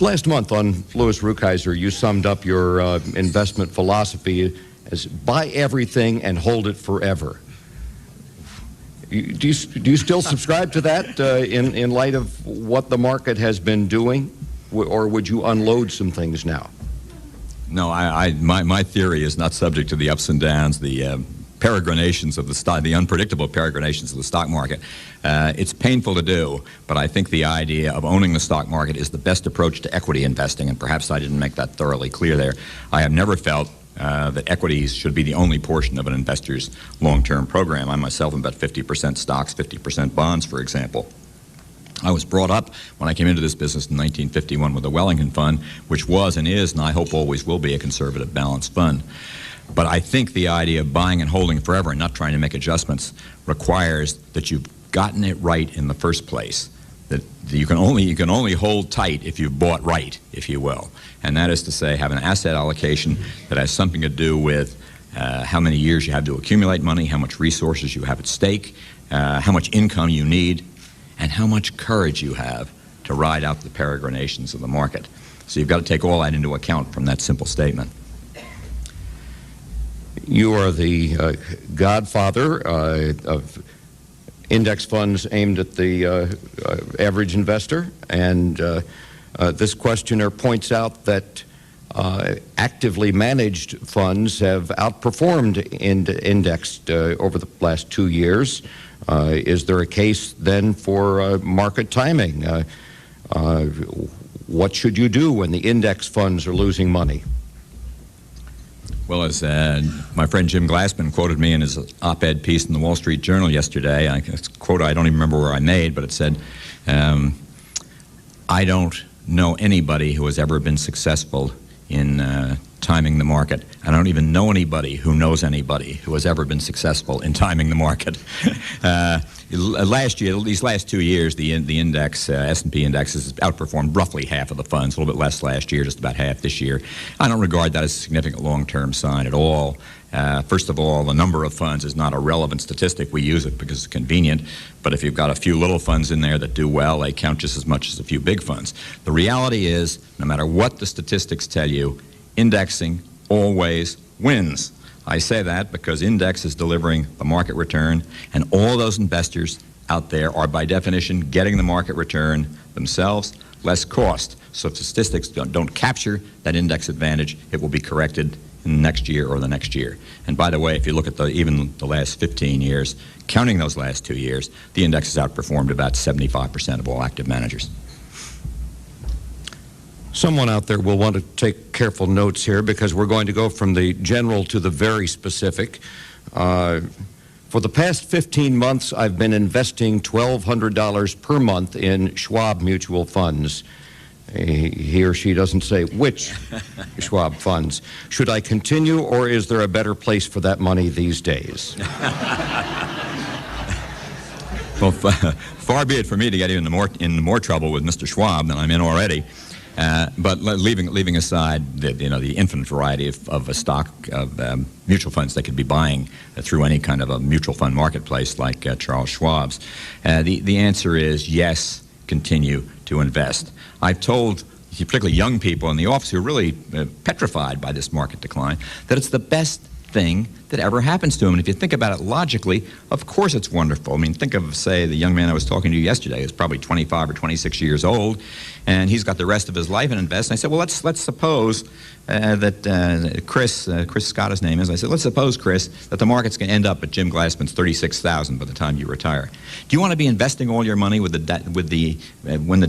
Last month on Louis Rukeyser, you summed up your investment philosophy as buy everything and hold it forever. Do you still subscribe to that in light of what the market has been doing, or would you unload some things now? No, my theory is not subject to the ups and downs, the peregrinations of the stock, the unpredictable peregrinations of the stock market. It's painful to do, but I think the idea of owning the stock market is the best approach to equity investing, and perhaps I didn't make that thoroughly clear there. I have never felt that equities should be the only portion of an investor's long-term program. I myself am about 50% stocks, 50% bonds, for example. I was brought up when I came into this business in 1951 with the Wellington Fund, which was and is, and I hope always will be, a conservative balanced fund. But I think the idea of buying and holding forever and not trying to make adjustments requires that you've gotten it right in the first place. That you can only hold tight if you've bought right, if you will. And that is to say, have an asset allocation that has something to do with how many years you have to accumulate money, how much resources you have at stake, how much income you need, and how much courage you have to ride out the peregrinations of the market. So you've got to take all that into account from that simple statement. You are the godfather of index funds aimed at the average investor, and this questioner points out that actively managed funds have outperformed indexed over the last 2 years. Is there a case then for market timing? What should you do when the index funds are losing money? Well, as my friend Jim Glassman quoted me in his op-ed piece in the Wall Street Journal yesterday, it's a quote I don't even remember where I made, but it said, I don't know anybody who has ever been successful in timing the market. I don't even know anybody who knows anybody who has ever been successful in timing the market. Last year, these last 2 years, the index, S&P index, has outperformed roughly half of the funds, a little bit less last year, just about half this year. I don't regard that as a significant long-term sign at all. First of all, the number of funds is not a relevant statistic. We use it because it's convenient, but if you've got a few little funds in there that do well, they count just as much as a few big funds. The reality is, no matter what the statistics tell you, indexing always wins. I say that because index is delivering the market return, and all those investors out there are by definition getting the market return themselves, less cost. So if statistics don't capture that index advantage, it will be corrected in the next year or the next year. And by the way, if you look at even the last 15 years, counting those last 2 years, the index has outperformed about 75% of all active managers. Someone out there will want to take careful notes here because we're going to go from the general to the very specific. For the past 15 months, I've been investing $1,200 per month in Schwab mutual funds. He or she doesn't say which Schwab funds. Should I continue, or is there a better place for that money these days? Well, far be it for me to get into more trouble with Mr. Schwab than I'm in already. But leaving aside the infinite variety of a stock of mutual funds they could be buying through any kind of a mutual fund marketplace like Charles Schwab's, the answer is yes, continue to invest. I've told particularly young people in the office who are really petrified by this market decline that it's the best thing that ever happens to him. And if you think about it logically, of course it's wonderful. I mean, think of, say, the young man I was talking to yesterday who's probably 25 or 26 years old, and he's got the rest of his life in invest. And I said, well, let's suppose that Chris Scott, his name is. I said, let's suppose, Chris, that the market's going to end up at Jim Glassman's 36,000 by the time you retire. Do you want to be investing all your money when the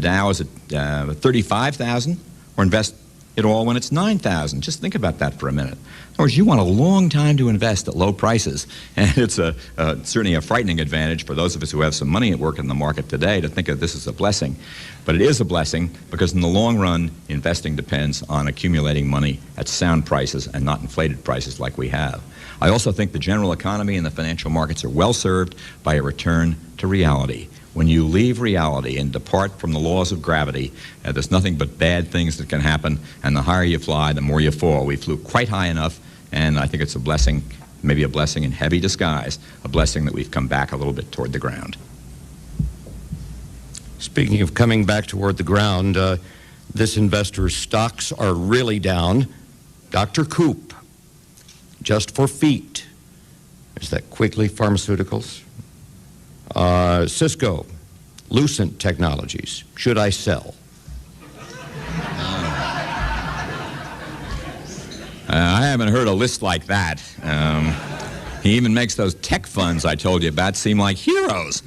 Dow is at 35,000, or invest it all when it's 9,000? Just think about that for a minute. In other words, you want a long time to invest at low prices, and it's certainly a frightening advantage for those of us who have some money at work in the market today to think of this as a blessing. But it is a blessing because in the long run, investing depends on accumulating money at sound prices and not inflated prices like we have. I also think the general economy and the financial markets are well served by a return to reality. When you leave reality and depart from the laws of gravity, there's nothing but bad things that can happen, and the higher you fly, the more you fall. We flew quite high enough, and I think it's a blessing, maybe a blessing in heavy disguise, a blessing that we've come back a little bit toward the ground. Speaking of coming back toward the ground, this investor's stocks are really down. Dr. Coop, just for feet. Is that Quigley Pharmaceuticals? Cisco, Lucent Technologies. Should I sell? I haven't heard a list like that. He even makes those tech funds I told you about seem like heroes.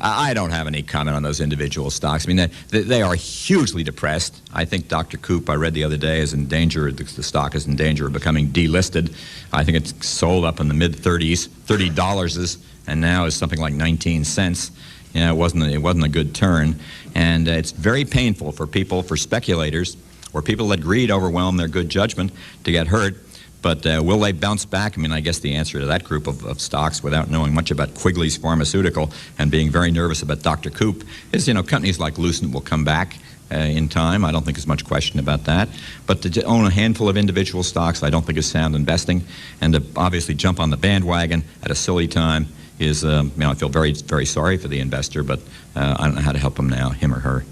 I don't have any comment on those individual stocks. I mean, they are hugely depressed. I think Dr. Coop, I read the other day, is in danger, the stock is in danger of becoming delisted. I think it's sold up in the mid-30s, $30, and now is something like 19 cents. You know, it wasn't a good turn. And it's very painful for people, for speculators, or people that greed overwhelm their good judgment to get hurt. But will they bounce back? I mean, I guess the answer to that group of stocks, without knowing much about Quigley's Pharmaceutical and being very nervous about Dr. Coop, is, you know, companies like Lucent will come back in time. I don't think there's much question about that. But to own a handful of individual stocks, I don't think is sound investing. And to obviously jump on the bandwagon at a silly time is, you know, I feel very, very sorry for the investor, but I don't know how to help him now, him or her.